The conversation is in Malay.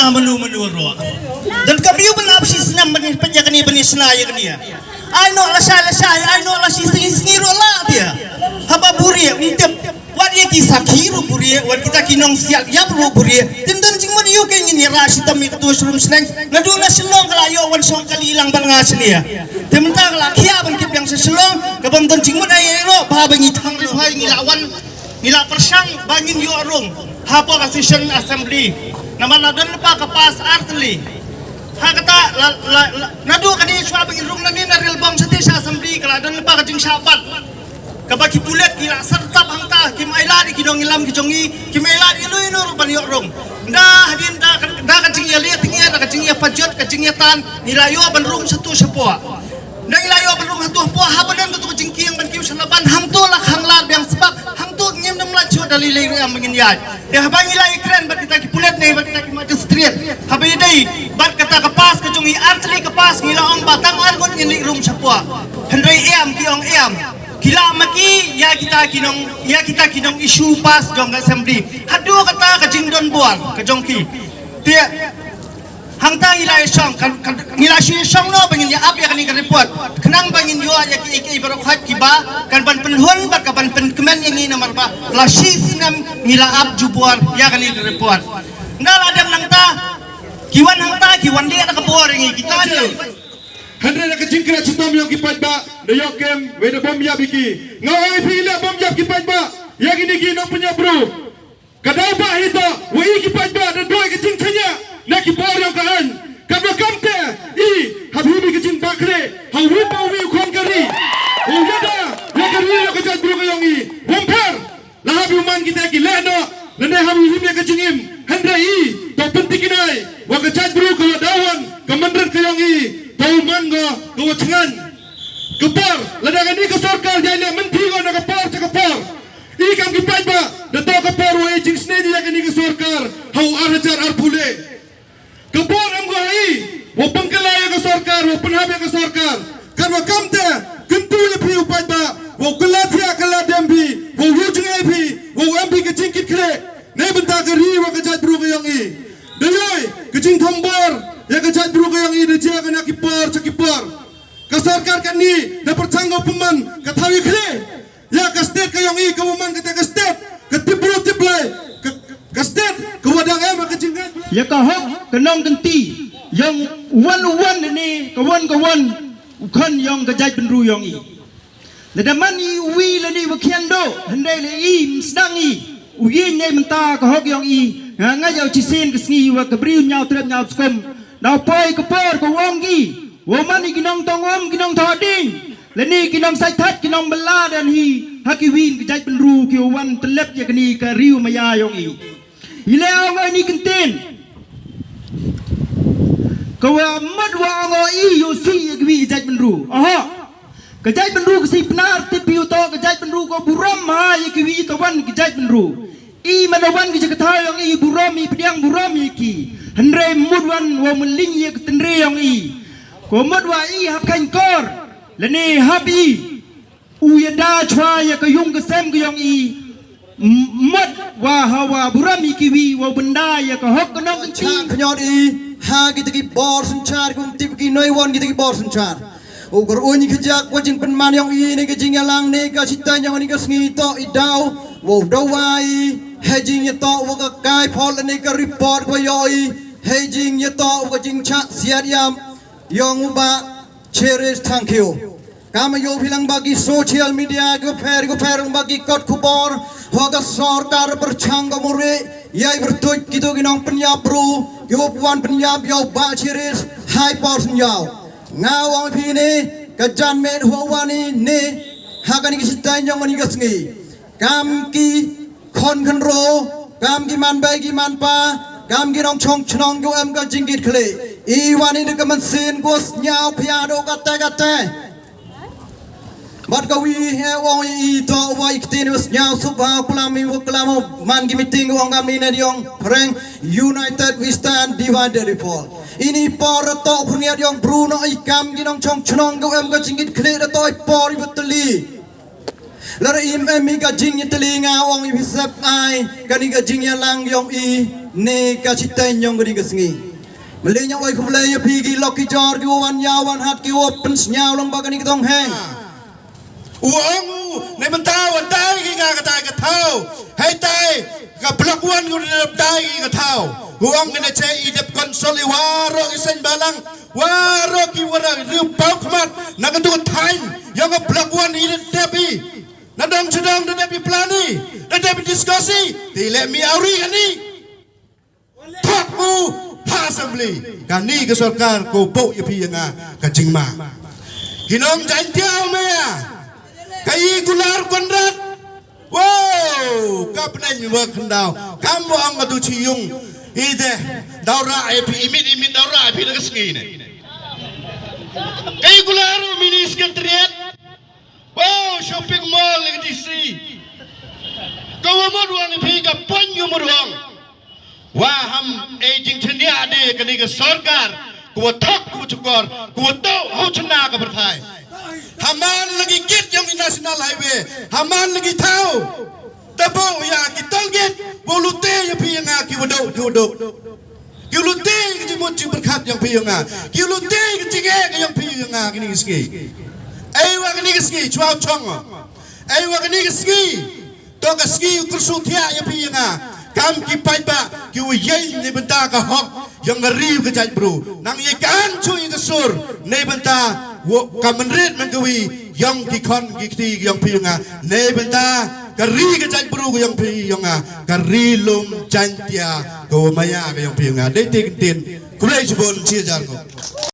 na menu-menu dan kami benapsis na penjaga ni benis na ya kania ano la ano la singiro la dia haba buri untep wadi ki sakiru buri wadi kita kinong siak ya buri tindan jing mo yu ken ni rashi tami ketu surum senang ngaduna selong kalayo wan song kali ilang bangas ni ya tementa la kia ban kip yang seselong kabam ton jing mo dai ro ba bangi thang lu hai ngilawan nila persang bangin yu arung hapa kasison assembly nama nadan pa kapas artli ha kata nadu kani swa bangin rung nani na real bang sati sa assembly kala dan pa kajing sapat kabaki pulet kila serta bangta kim aila di kidong ilam kijongi kim aila di lu inu rupan yu arung dah hadin dah kajing ya liat tinggi dah kajing ya pajot kajing ya tan nilayo ban rung satu sepua dah nilayo ban rung satu sepua ha badan tu kajing kiang ban kiu sanaban hang tu lah hang lar yang sebab ngem nam la chu dalilai ru yang mengin yai ya habangi la ikren bat kita ki pulet nei bat kita ki magistrate habai dei bat kata kapas ke jungi artli kapas ngila ong batang argon ngini rum sapua hendrai em ki ong em kila maki ya kita kinong isu pas jong assembly hadu kata ke jingdon buang ke jongki dia hang tang ila song ngila shi song no bangin ya ap ya kani ka report kenang bangin yo ya ki iki barok hat ki ba kan ban penhun ba ka ban pen kemen yang ini nomor ba la shi singam ngila ap jubuar ya kani report ndal adam nang ta kiwan dia ka buar ngi kita ni Handre na kajingkra chutam yung kipat ba na yokem we na bomya biki ngawai pila bomya kipat ba yang ini ginong punya bro kadaw ba hito we kipat ba na doy kajingkanya na kipor yung kaan kabla kamte i habibi kajing bakre hawipa wi ukon kari uyada wakari yung kajat bro kayong i wamper lahabi uman kita ki lehno nane habibi kajingim handre i to pentikinay wakajat bro kayo dawan kamandran kayong i tahu mangga kau cengan kepar ledakan ini ke sorkar jadi menteri kau nak kepar cakapar ikan kipat ba datang kepar wa jing snedi yang ini ke sorkar hau arajar arpule kepar amgo hai wa pengkelaya ke sorkar wa penhabe ke sorkar karena kamte kentu ye pi upat ba wa kelatia keladembi wa wujung ai pi wa ambi ke jingkit kre ne benta ke ri wa ke jat bru ke yang i dayoi ke jing thombar ya kejat bro yang ini dia kena kipar cakipar kasarkar kan ni dapat sanggup peman katawi kre ya ke state ke yang ini kemuman kata ke state ke tibro tiblai ke state ke wadang em ke jingan ya kahok kenong genti yang wan ini kawan ukan yang kejat benru yang ini ledaman i wi lani wakiando hendai le i msdangi uyin nyai menta kahok yang i ngajau cisin kesngi wa kebriu nyau trep nyau skom Nau poi kepor ke wonggi, woman ikinong tongom kinong thoding, leni kinong saitat kinong bela dan hi hakiwin kejai penru kiwan telep ya kini ke riu maya yongi. Ile awang ini kentin, kawa madwa ango i yosi kiwi kejai penru. Aha, kejai penru kesi penar tipi uto kejai penru ko buram ma kiwi tawan kejai penru. I manawan ki jakatayong i burami pediang burami ki hendrai mudwan wa meling ye ketendre yang i ko mudwa i hap kain kor lene hap i uyada chwa ye kayung kesem ke yang i mud wa hawa burami ki wi wa benda ye ka hok kenong cha khnyon i ha ki tiki bor sanchar kum tip ki noi won ki tiki bor sanchar ukur unyi kejak wajing penman yang i ne ke jingalang ne ka cita yang ni ka sngi to i dau wo dawai hejing yeto waka kai pol ni ka report ko yoi hejing yeto waka jing chat siat yam yong uba cherish thank you kama yo bilang bagi social media ko fer bagi kot kubor waka sarkar berchangga mure yai bertuj gitu ginong penyap bro yo puan penyap yo ba cherish high portion yo ngawang pini kajan men huwani ne hakani kisitai nyong ni kasngi kam ki kon kan ro kam ki man bai ki man pa kam ki nong chong chnong yo em ka jingit khle i wani de kaman sin gos nyao phya do ka te bat ka wi he wong i to wa iktin us nyao su ba klami wo klamo man ki meeting wong kam ni ne yong preng united we stand divided report ini por to punya yong bruno i kam ki nong chong chnong yo em ka jingit khle da toy por betuli Lara mi ka jing ni telinga ong ipisap ai kani ka jing ya lang yong i ne ka chitai nyong gani ka sngi melinya oi khumlai ya pigi loki jor ki wan yawan hat ki open snyao long ba kani ka dong heng uangในบรรดาวันได้กี่งากระต่ายกระเท่าให้ตายกับพลักวันกูได้ได้กี่กระเท่าuang ini cai idep konsol waro isen balang waro ki wara riu pau khamat nak tu time yang ke blok wan ini tapi nadang sedang tapi plani tapi diskusi tidak mi auri kani takku assembly kani ke sarkar ko bau ya pi yang ka jingma ginom jantiau mea kai gular konrat wow kapnen wa khandau kamu ang tu ciung ide daura epi imit daura epi nak sengi ni kai gularu mini sekretariat wow shopping mall yang DC kau mau ruang epi ka panyu ruang wah ham aging chenia ade kani ka sarkar ku thak ku chukor ku tau ho chana ka berthai haman lagi kit yang national highway haman lagi tahu tabo ya kitol git bolute ya pi nga ki wodok jodok ki lute ki mo ci berkat yang pi nga ki lute ki tige yang pi nga kini ski ai wa kini ski chwa chong ai wa kini ski to ka ski kursu thia ya pi nga kam ki pai ba ki wo yei ne benta ka hok yang ngari ke jai bro nang ye kan chui ke sur ne benta wo kamenrit man kawi yang ki kon ki ti yang pi nga ne benta kari ke jai bro yang pi nga kari lum jantia ko maya ke yang pi nga de tin tin kulai jibon chi jar ko